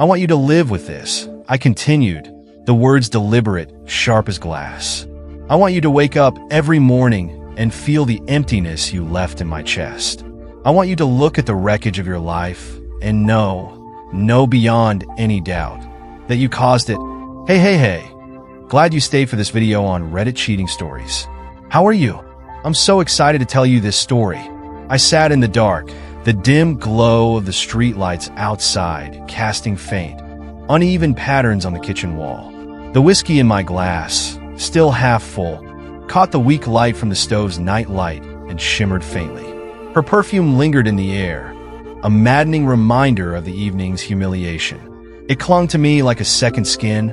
I want you to live with this. I continued, the words deliberate, sharp as glass. I want you to wake up every morning and feel the emptiness you left in my chest. I want you to look at the wreckage of your life and know beyond any doubt that you caused it. Hey. Glad you stayed for this video on Reddit cheating stories. How are you? I'm so excited to tell you this story. I sat in the dark, the dim glow of the streetlights outside casting faint, uneven patterns on the kitchen wall. The whiskey in my glass, still half full, caught the weak light from the stove's night light and shimmered faintly. Her perfume lingered in the air, a maddening reminder of the evening's humiliation. It clung to me like a second skin,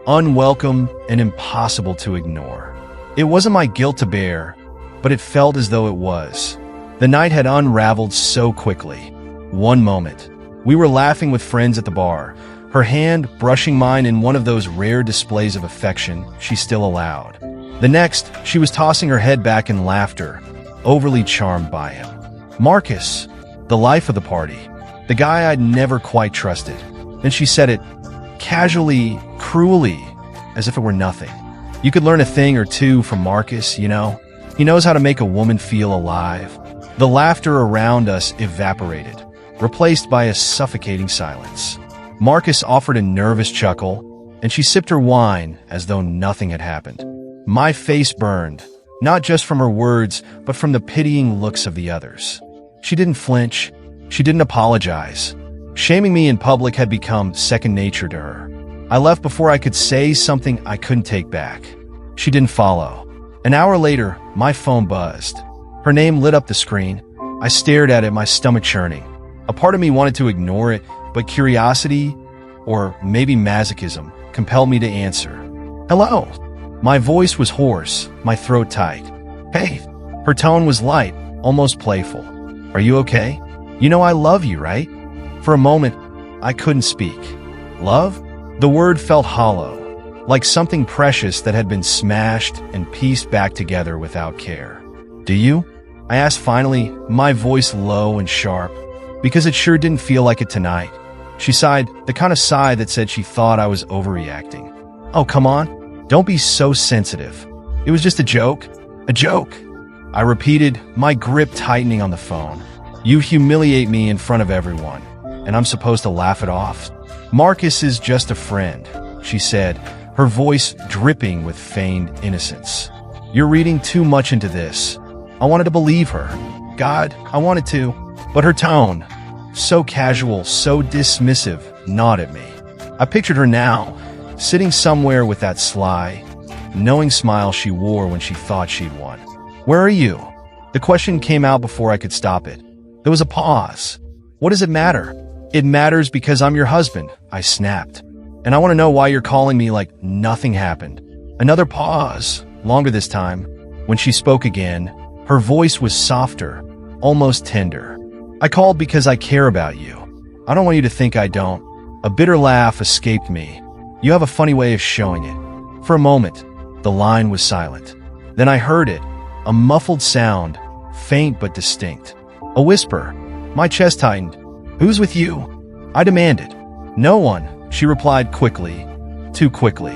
unwelcome and impossible to ignore. It wasn't my guilt to bear, but it felt as though it was. The night had unraveled so quickly. One moment, we were laughing with friends at the bar, her hand brushing mine in one of those rare displays of affection she still allowed. The next, she was tossing her head back in laughter, overly charmed by him. Marcus, the life of the party, the guy I'd never quite trusted. Then she said it, casually, cruelly, as if it were nothing. You could learn a thing or two from Marcus, you know? He knows how to make a woman feel alive. The laughter around us evaporated, replaced by a suffocating silence. Marcus offered a nervous chuckle, and she sipped her wine as though nothing had happened. My face burned, not just from her words, but from the pitying looks of the others. She didn't flinch. She didn't apologize. Shaming me in public had become second nature to her. I left before I could say something I couldn't take back. She didn't follow. An hour later, my phone buzzed. Her name lit up the screen. I stared at it, my stomach churning. A part of me wanted to ignore it, but curiosity, or maybe masochism, compelled me to answer. Hello. My voice was hoarse, my throat tight. Hey. Her tone was light, almost playful. Are you okay? You know I love you, right? For a moment, I couldn't speak. Love? The word felt hollow, like something precious that had been smashed and pieced back together without care. Do you? I asked finally, my voice low and sharp, because it sure didn't feel like it tonight. She sighed, the kind of sigh that said she thought I was overreacting. Oh, come on. Don't be so sensitive. It was just a joke. A joke. I repeated, my grip tightening on the phone. You humiliate me in front of everyone, and I'm supposed to laugh it off? Marcus is just a friend, she said, her voice dripping with feigned innocence. You're reading too much into this. I wanted to believe her. God, I wanted to. But her tone, so casual, so dismissive, gnawed at me. I pictured her now, sitting somewhere with that sly, knowing smile she wore when she thought she'd won. Where are you? The question came out before I could stop it. There was a pause. What does it matter? It matters because I'm your husband, I snapped. And I want to know why you're calling me like nothing happened. Another pause, longer this time. When she spoke again, her voice was softer, almost tender. I called because I care about you. I don't want you to think I don't. A bitter laugh escaped me. You have a funny way of showing it. For a moment, the line was silent. Then I heard it, a muffled sound, faint but distinct. A whisper. My chest tightened. Who's with you? I demanded. No one, she replied quickly, too quickly.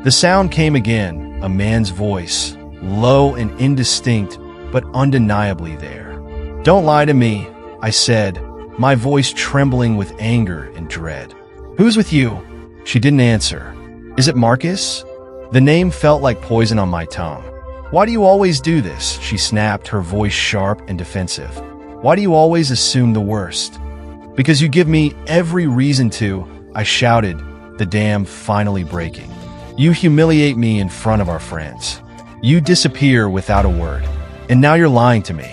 The sound came again, a man's voice, low and indistinct, but undeniably there. Don't lie to me, I said, my voice trembling with anger and dread. Who's with you? She didn't answer. Is it Marcus? The name felt like poison on my tongue. Why do you always do this? She snapped, her voice sharp and defensive. Why do you always assume the worst? Because you give me every reason to, I shouted, the dam finally breaking. You humiliate me in front of our friends. You disappear without a word. And now you're lying to me.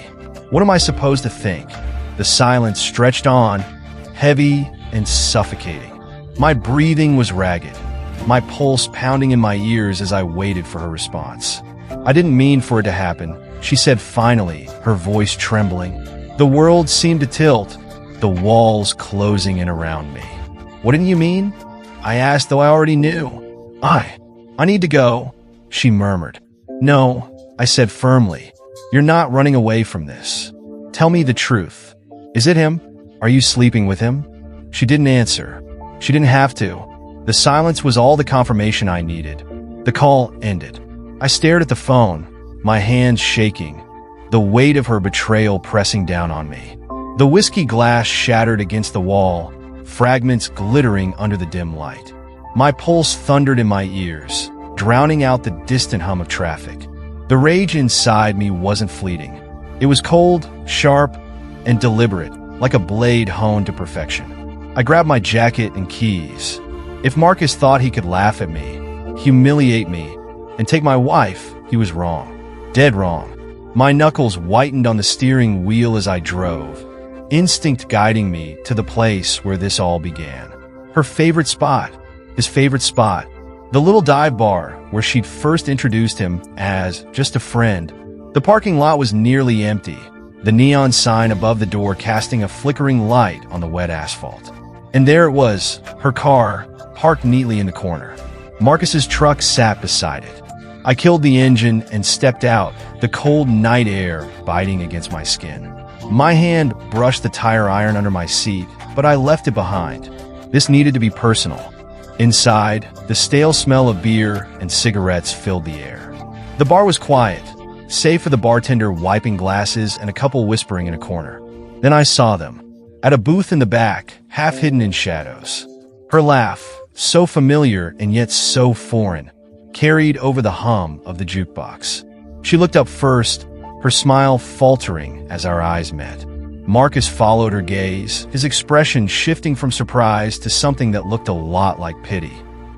What am I supposed to think? The silence stretched on, heavy and suffocating. My breathing was ragged, my pulse pounding in my ears as I waited for her response. I didn't mean for it to happen, she said finally, her voice trembling. The world seemed to tilt, the walls closing in around me. What didn't you mean? I asked, though I already knew. I need to go, she murmured. No, I said firmly. You're not running away from this. Tell me the truth. Is it him? Are you sleeping with him? She didn't answer. She didn't have to. The silence was all the confirmation I needed. The call ended. I stared at the phone, my hands shaking, the weight of her betrayal pressing down on me. The whiskey glass shattered against the wall, fragments glittering under the dim light. My pulse thundered in my ears, drowning out the distant hum of traffic. The rage inside me wasn't fleeting. It was cold, sharp, and deliberate, like a blade honed to perfection. I grabbed my jacket and keys. If Marcus thought he could laugh at me, humiliate me, and take my wife, he was wrong. Dead wrong. My knuckles whitened on the steering wheel as I drove, instinct guiding me to the place where this all began. Her favorite spot, his favorite spot, the little dive bar where she'd first introduced him as just a friend. The parking lot was nearly empty, the neon sign above the door casting a flickering light on the wet asphalt. And there it was, her car, parked neatly in the corner. Marcus's truck sat beside it. I killed the engine and stepped out, the cold night air biting against my skin. My hand brushed the tire iron under my seat, but I left it behind. This needed to be personal. Inside, the stale smell of beer and cigarettes filled the air. The bar was quiet, save for the bartender wiping glasses and a couple whispering in a corner. Then I saw them, at a booth in the back, half hidden in shadows. Her laugh, so familiar and yet so foreign, carried over the hum of the jukebox. She looked up first, her smile faltering as our eyes met. Marcus followed her gaze, his expression shifting from surprise to something that looked a lot like pity.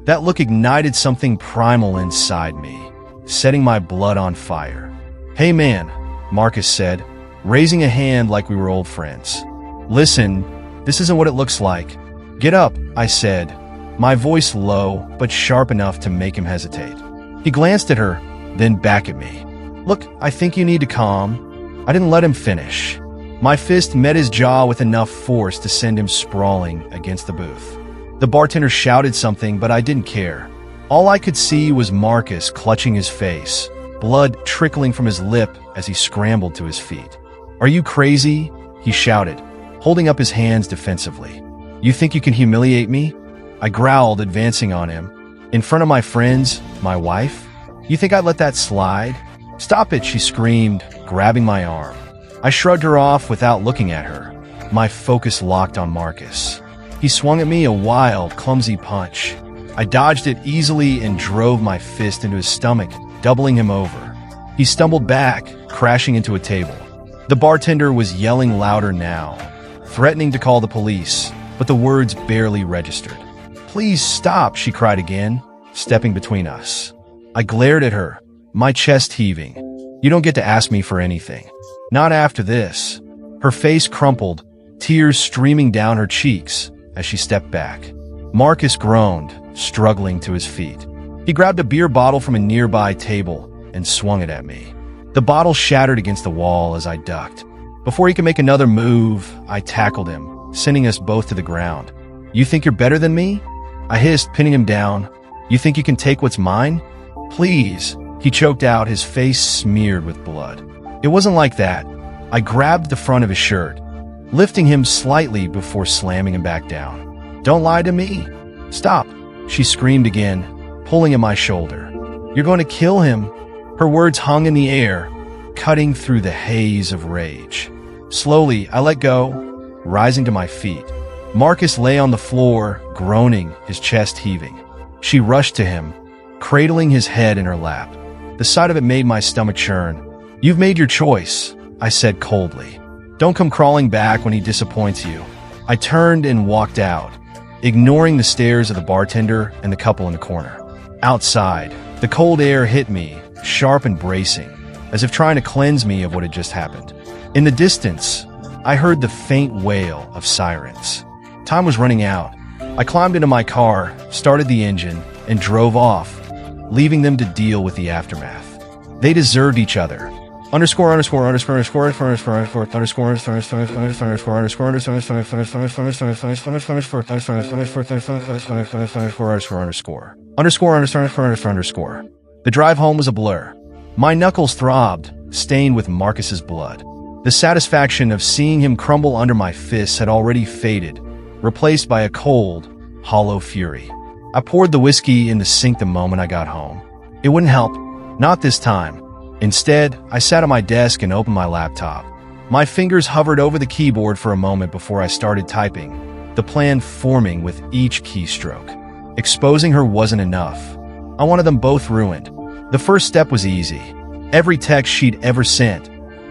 That look ignited something primal inside me, setting my blood on fire. "Hey man," Marcus said, raising a hand like we were old friends. "Listen, this isn't what it looks like." "Get up," I said, my voice low but sharp enough to make him hesitate. He glanced at her, then back at me. "Look, I think you need to calm." I didn't let him finish. My fist met his jaw with enough force to send him sprawling against the booth. The bartender shouted something, but I didn't care. All I could see was Marcus clutching his face, blood trickling from his lip as he scrambled to his feet. "Are you crazy?" he shouted, holding up his hands defensively. "You think you can humiliate me?" I growled, advancing on him. "In front of my friends, my wife? You think I'd let that slide?" "Stop it," she screamed, grabbing my arm. I shrugged her off without looking at her, my focus locked on Marcus. He swung at me a wild, clumsy punch. I dodged it easily and drove my fist into his stomach, doubling him over. He stumbled back, crashing into a table. The bartender was yelling louder now, threatening to call the police, but the words barely registered. "Please stop," she cried again, stepping between us. I glared at her, my chest heaving. "You don't get to ask me for anything. Not after this." Her face crumpled, tears streaming down her cheeks as she stepped back. Marcus groaned, struggling to his feet. He grabbed a beer bottle from a nearby table and swung it at me. The bottle shattered against the wall as I ducked. Before he could make another move, I tackled him, sending us both to the ground. "You think you're better than me?" I hissed, pinning him down. "You think you can take what's mine?" "Please," he choked out, his face smeared with blood. It wasn't like that. I grabbed the front of his shirt, lifting him slightly before slamming him back down. "Don't lie to me." "Stop," she screamed again, pulling at my shoulder. "You're going to kill him." Her words hung in the air, cutting through the haze of rage. Slowly, I let go, rising to my feet. Marcus lay on the floor, groaning, his chest heaving. She rushed to him, cradling his head in her lap. The sight of it made my stomach churn. "You've made your choice," I said coldly. "Don't come crawling back when he disappoints you." I turned and walked out, ignoring the stares of the bartender and the couple in the corner. Outside, the cold air hit me, sharp and bracing, as if trying to cleanse me of what had just happened. In the distance, I heard the faint wail of sirens. Time was running out. I climbed into my car, started the engine, and drove off, leaving them to deal with the aftermath. They deserved each other. Underscore underscore underscore underscore underscore underscore underscore underscore underscore underscore underscore underscore. The drive home was a blur. My knuckles throbbed, stained with Marcus's blood. The satisfaction of seeing him crumble under my fists had already faded, replaced by a cold, hollow fury. I poured the whiskey in the sink the moment I got home. It wouldn't help. Not this time. Instead, I sat at my desk and opened my laptop. My fingers hovered over the keyboard for a moment before I started typing, the plan forming with each keystroke. Exposing her wasn't enough. I wanted them both ruined. The first step was easy. Every text she'd ever sent,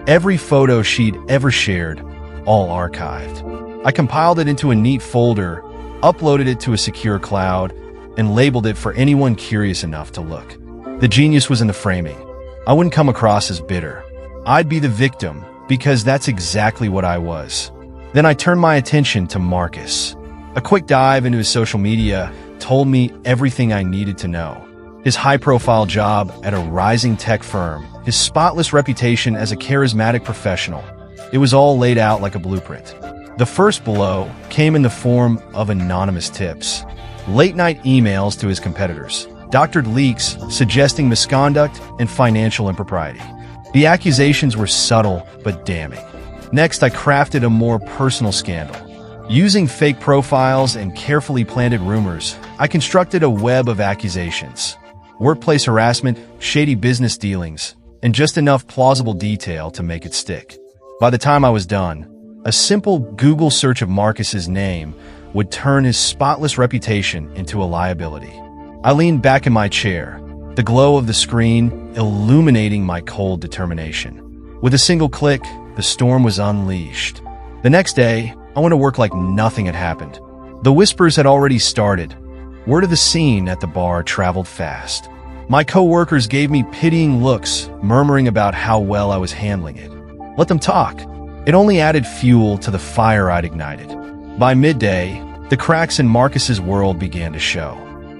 every photo she'd ever shared, all archived. I compiled it into a neat folder, uploaded it to a secure cloud, and labeled it for anyone curious enough to look. The genius was in the framing. I wouldn't come across as bitter. I'd be the victim, because that's exactly what I was. Then I turned my attention to Marcus. A quick dive into his social media told me everything I needed to know. His high-profile job at a rising tech firm, his spotless reputation as a charismatic professional. It was all laid out like a blueprint. The first blow came in the form of anonymous tips, late-night emails to his competitors, doctored leaks suggesting misconduct and financial impropriety. The accusations were subtle but damning. Next, I crafted a more personal scandal. Using fake profiles and carefully planted rumors, I constructed a web of accusations. Workplace harassment, shady business dealings, and just enough plausible detail to make it stick. By the time I was done, a simple Google search of Marcus's name would turn his spotless reputation into a liability. I leaned back in my chair, the glow of the screen illuminating my cold determination. With a single click, the storm was unleashed. The next day, I went to work like nothing had happened. The whispers had already started. Word of the scene at the bar traveled fast. My co-workers gave me pitying looks, murmuring about how well I was handling it. Let them talk. It only added fuel to the fire I'd ignited. By midday, the cracks in Marcus's world began to show.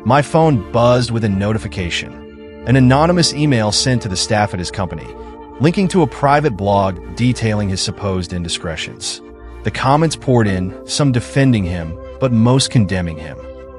My phone buzzed with a notification. An anonymous email sent to the staff at his company, linking to a private blog detailing his supposed indiscretions. The comments poured in, some defending him, but most condemning him.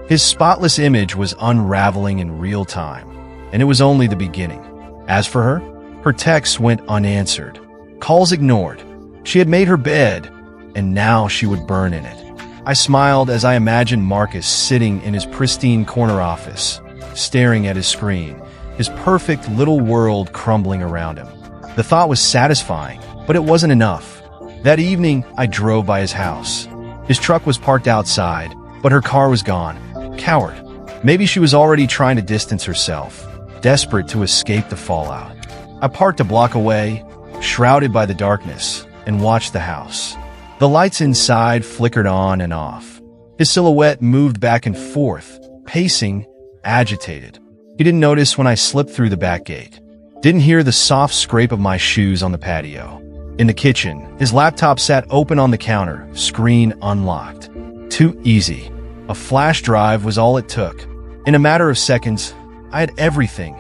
His spotless image was unraveling in real time, and it was only the beginning. As for her texts went unanswered, calls ignored. She had made her bed, and now she would burn in it. I smiled as I imagined Marcus sitting in his pristine corner office, staring at his screen, his perfect little world crumbling around him. The thought was satisfying, but it wasn't enough. That evening, I drove by his house. His truck was parked outside, but her car was gone. Coward. Maybe she was already trying to distance herself, desperate to escape the fallout. I parked a block away, shrouded by the darkness, and watched the house. The lights inside flickered on and off. His silhouette moved back and forth, pacing, agitated. He didn't notice when I slipped through the back gate. Didn't hear the soft scrape of my shoes on the patio. In the kitchen, his laptop sat open on the counter, screen unlocked. Too easy. A flash drive was all it took. In a matter of seconds, I had everything.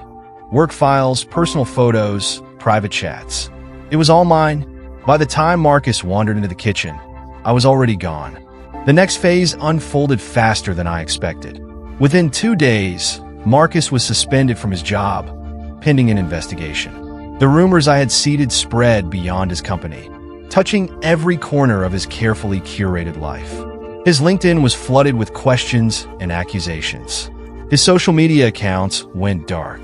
Work files, personal photos, private chats. It was all mine. By the time Marcus wandered into the kitchen, I was already gone. The next phase unfolded faster than I expected. Within 2 days, Marcus was suspended from his job, pending an investigation. The rumors I had seeded spread beyond his company, touching every corner of his carefully curated life. His LinkedIn was flooded with questions and accusations. His social media accounts went dark.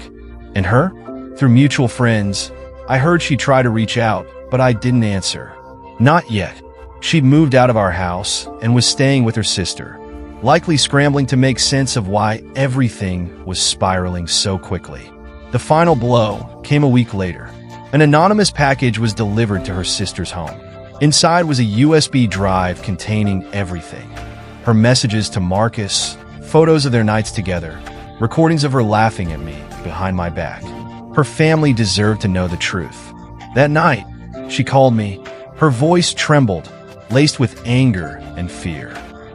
And her? Through mutual friends, I heard she tried to reach out, but I didn't answer. Not yet. She'd moved out of our house and was staying with her sister, likely scrambling to make sense of why everything was spiraling so quickly. The final blow came a week later. An anonymous package was delivered to her sister's home. Inside was a USB drive containing everything. Her messages to Marcus, photos of their nights together, recordings of her laughing at me behind my back. Her family deserved to know the truth. That night, she called me. Her voice trembled, laced with anger and fear.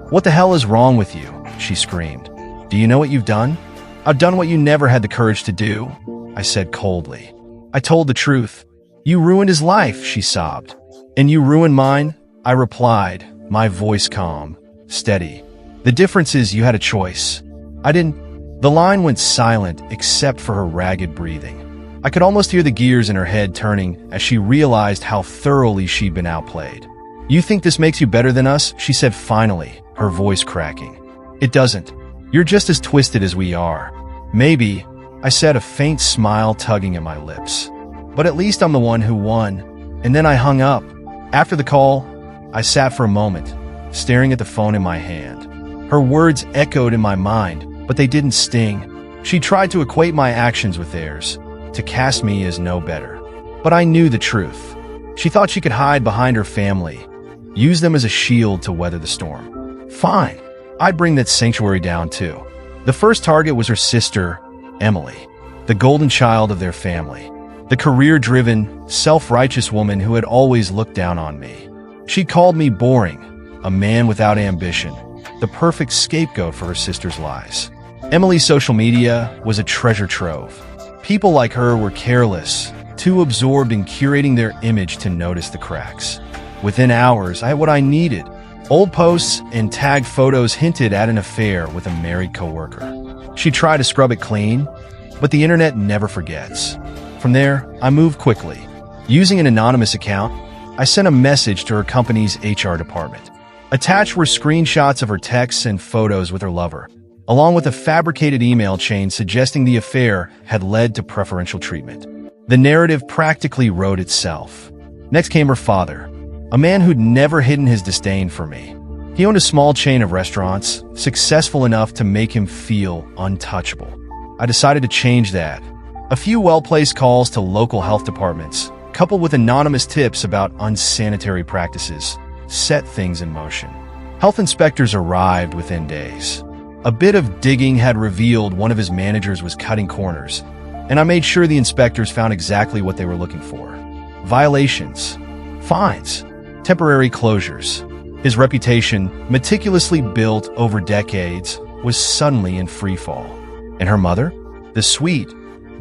"What the hell is wrong with you?" she screamed. "Do you know what you've done?" "I've done what you never had the courage to do," I said coldly. "I told the truth." "You ruined his life," she sobbed. "And you ruined mine," I replied, my voice calm, steady. "The difference is you had a choice. I didn't." The line went silent except for her ragged breathing. I could almost hear the gears in her head turning as she realized how thoroughly she'd been outplayed. "You think this makes you better than us?" she said finally, her voice cracking. It doesn't. You're just as twisted as we are. Maybe, I said, a faint smile tugging at my lips. But at least I'm the one who won. And then I hung up. After the call, I sat for a moment, staring at the phone in my hand. Her words echoed in my mind, but they didn't sting. She tried to equate my actions with theirs, to cast me as no better. But I knew the truth. She thought she could hide behind her family, use them as a shield to weather the storm. Fine, I'd bring that sanctuary down too. The first target was her sister, Emily, the golden child of their family, the career-driven, self-righteous woman who had always looked down on me. She called me boring, a man without ambition, the perfect scapegoat for her sister's lies. Emily's social media was a treasure trove. People like her were careless, too absorbed in curating their image to notice the cracks. Within hours, I had what I needed. Old posts and tagged photos hinted at an affair with a married coworker. She tried to scrub it clean, but the internet never forgets. From there, I moved quickly. Using an anonymous account, I sent a message to her company's HR department. Attached were screenshots of her texts and photos with her lover, along with a fabricated email chain suggesting the affair had led to preferential treatment. The narrative practically wrote itself. Next came her father, a man who'd never hidden his disdain for me. He owned a small chain of restaurants, successful enough to make him feel untouchable. I decided to change that. A few well-placed calls to local health departments, coupled with anonymous tips about unsanitary practices, set things in motion. Health inspectors arrived within days. A bit of digging had revealed one of his managers was cutting corners, and I made sure the inspectors found exactly what they were looking for. Violations, fines, temporary closures. His reputation, meticulously built over decades, was suddenly in freefall. And her mother, the sweet,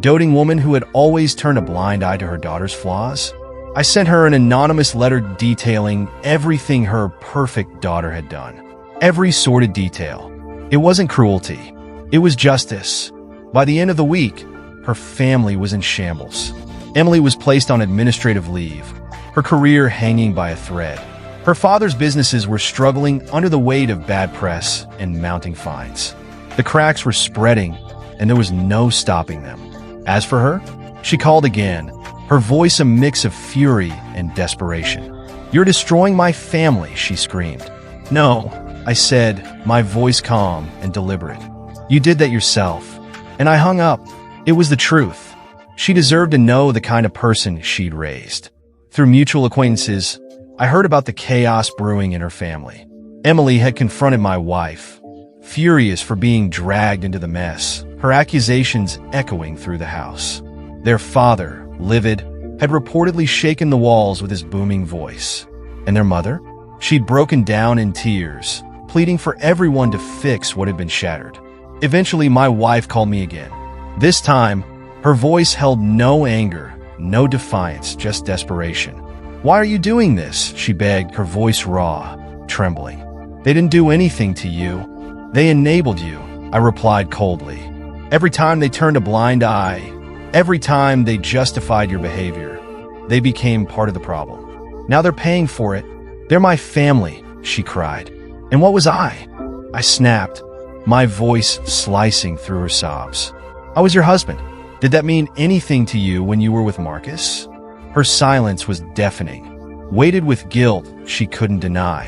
doting woman who had always turned a blind eye to her daughter's flaws? I sent her an anonymous letter detailing everything her perfect daughter had done. Every sordid detail. It wasn't cruelty. It was justice. By the end of the week, her family was in shambles. Emily was placed on administrative leave, her career hanging by a thread. Her father's businesses were struggling under the weight of bad press and mounting fines. The cracks were spreading, and there was no stopping them. As for her, she called again, her voice a mix of fury and desperation. "You're destroying my family," she screamed. "No," I said, my voice calm and deliberate. "You did that yourself." And I hung up. It was the truth. She deserved to know the kind of person she'd raised. Through mutual acquaintances, I heard about the chaos brewing in her family. Emily had confronted my wife, furious for being dragged into the mess, her accusations echoing through the house. Their father, livid, had reportedly shaken the walls with his booming voice. And their mother? She'd broken down in tears, pleading for everyone to fix what had been shattered. Eventually, my wife called me again. This time, her voice held no anger, no defiance, just desperation. "Why are you doing this?" she begged, her voice raw, trembling. "They didn't do anything to you. They enabled you," I replied coldly. "Every time they turned a blind eye, every time they justified your behavior, they became part of the problem. Now they're paying for it. They're my family," she cried. "And what was I?" I snapped, my voice slicing through her sobs. "I was your husband. Did that mean anything to you when you were with Marcus?" Her silence was deafening, weighted with guilt she couldn't deny.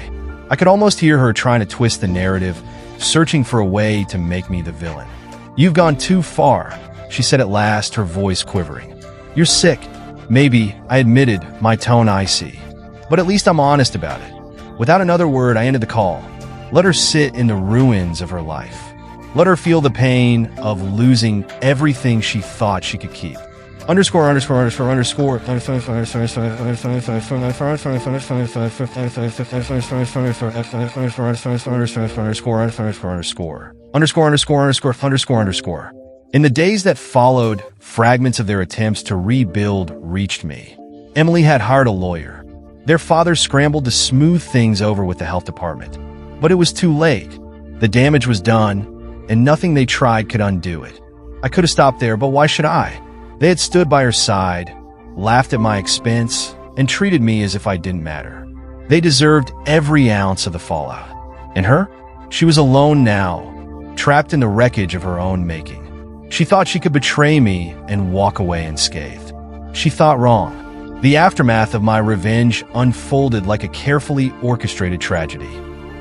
I could almost hear her trying to twist the narrative, searching for a way to make me the villain. "You've gone too far," she said at last, her voice quivering. "You're sick." Maybe, I admitted, my tone icy. But at least I'm honest about it. Without another word, I ended the call. Let her sit in the ruins of her life. Let her feel the pain of losing everything she thought she could keep. Underscore, underscore, underscore, underscore. In the days that followed, fragments of their attempts to rebuild reached me. Emily had hired a lawyer. Their father scrambled to smooth things over with the health department. But it was too late. The damage was done, and nothing they tried could undo it. I could have stopped there, but why should I? They had stood by her side, laughed at my expense, and treated me as if I didn't matter. They deserved every ounce of the fallout. And her? She was alone now, trapped in the wreckage of her own making. She thought she could betray me and walk away unscathed. She thought wrong. The aftermath of my revenge unfolded like a carefully orchestrated tragedy.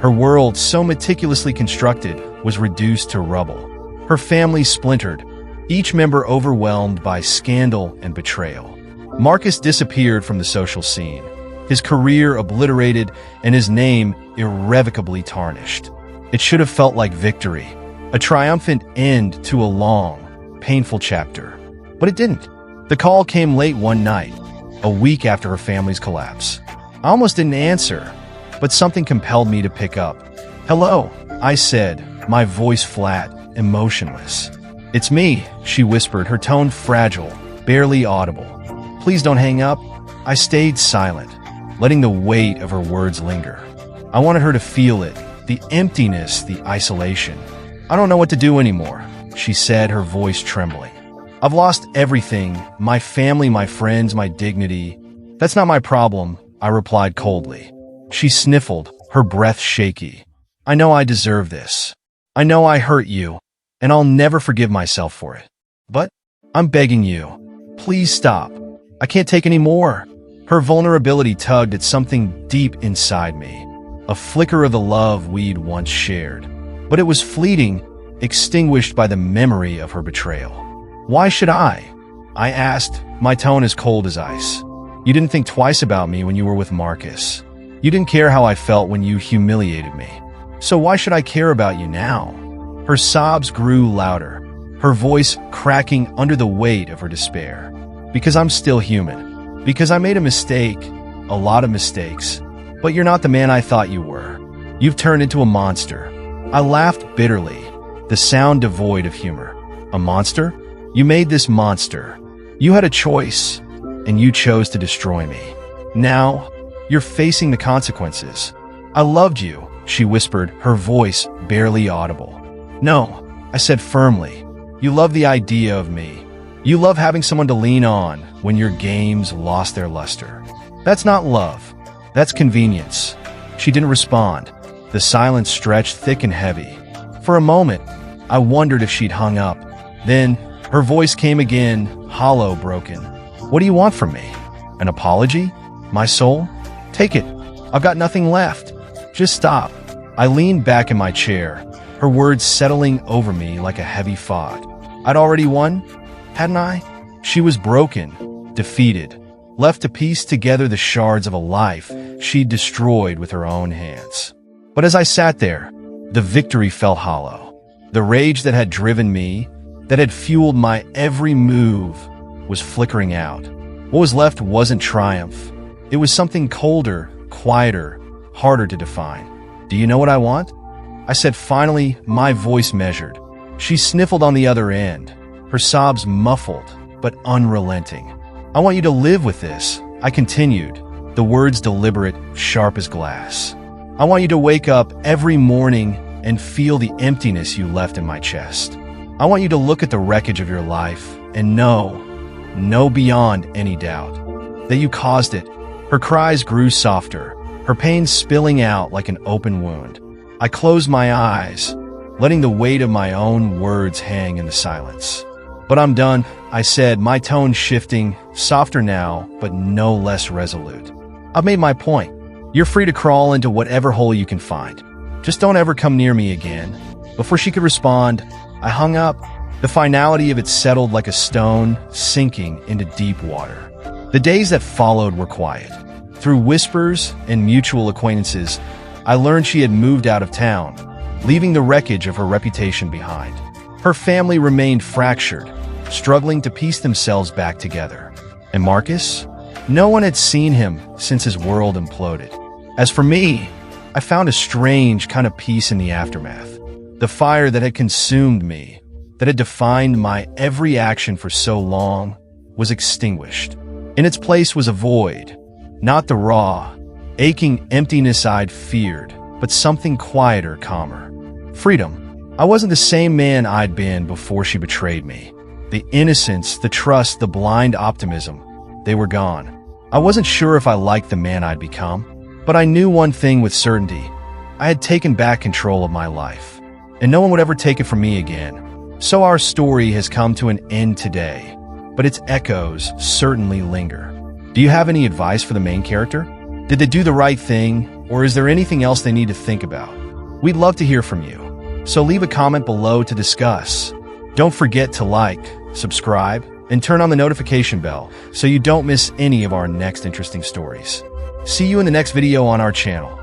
Her world, so meticulously constructed, was reduced to rubble. Her family splintered, each member overwhelmed by scandal and betrayal. Marcus disappeared from the social scene, his career obliterated and his name irrevocably tarnished. It should have felt like victory, a triumphant end to a long, painful chapter. But it didn't. The call came late one night, a week after her family's collapse. I almost didn't answer, but something compelled me to pick up. "Hello," I said, my voice flat, emotionless. "It's me," she whispered, her tone fragile, barely audible. "Please don't hang up." I stayed silent, letting the weight of her words linger. I wanted her to feel it, the emptiness, the isolation. "I don't know what to do anymore," she said, her voice trembling. "I've lost everything, my family, my friends, my dignity." "That's not my problem," I replied coldly. She sniffled, her breath shaky. "I know I deserve this. I know I hurt you, and I'll never forgive myself for it. But I'm begging you, please stop. I can't take any more." Her vulnerability tugged at something deep inside me, a flicker of the love we'd once shared. But it was fleeting, extinguished by the memory of her betrayal. "Why should I?" I asked, my tone as cold as ice. "You didn't think twice about me when you were with Marcus. You didn't care how I felt when you humiliated me. So why should I care about you now?" Her sobs grew louder, her voice cracking under the weight of her despair. "Because I'm still human. Because I made a mistake, a lot of mistakes. But you're not the man I thought you were. You've turned into a monster." I laughed bitterly, the sound devoid of humor. "A monster? You made this monster. You had a choice, and you chose to destroy me. Now, you're facing the consequences." "I loved you," she whispered, her voice barely audible. "No," I said firmly. "You love the idea of me. You love having someone to lean on when your games lost their luster. That's not love. That's convenience." She didn't respond. The silence stretched thick and heavy. For a moment, I wondered if she'd hung up. Then, her voice came again, hollow, broken. "What do you want from me? An apology? My soul? Take it. I've got nothing left. Just stop." I leaned back in my chair, her words settling over me like a heavy fog. I'd already won, hadn't I? She was broken, defeated, left to piece together the shards of a life she'd destroyed with her own hands. But as I sat there, the victory felt hollow. The rage that had driven me, that had fueled my every move, was flickering out. What was left wasn't triumph. It was something colder, quieter, harder to define. "Do you know what I want?" I said finally, my voice measured. She sniffled on the other end, her sobs muffled but unrelenting. "I want you to live with this," I continued, the words deliberate, sharp as glass. "I want you to wake up every morning and feel the emptiness you left in my chest. I want you to look at the wreckage of your life and know beyond any doubt, that you caused it." Her cries grew softer, her pain spilling out like an open wound. I closed my eyes, letting the weight of my own words hang in the silence. "But I'm done," I said, my tone shifting, softer now, but no less resolute. "I've made my point. You're free to crawl into whatever hole you can find. Just don't ever come near me again." Before she could respond, I hung up. The finality of it settled like a stone sinking into deep water. The days that followed were quiet. Through whispers and mutual acquaintances, I learned she had moved out of town, leaving the wreckage of her reputation behind. Her family remained fractured, struggling to piece themselves back together. And Marcus? No one had seen him since his world imploded. As for me, I found a strange kind of peace in the aftermath. The fire that had consumed me, that had defined my every action for so long, was extinguished. In its place was a void, not the raw, aching emptiness I'd feared, but something quieter, calmer. Freedom. I wasn't the same man I'd been before she betrayed me. The innocence, the trust, the blind optimism, they were gone. I wasn't sure if I liked the man I'd become, but I knew one thing with certainty. I had taken back control of my life, and no one would ever take it from me again. So our story has come to an end today, but its echoes certainly linger. Do you have any advice for the main character? Did they do the right thing, or is there anything else they need to think about? We'd love to hear from you, so leave a comment below to discuss. Don't forget to like, subscribe, and turn on the notification bell so you don't miss any of our next interesting stories. See you in the next video on our channel.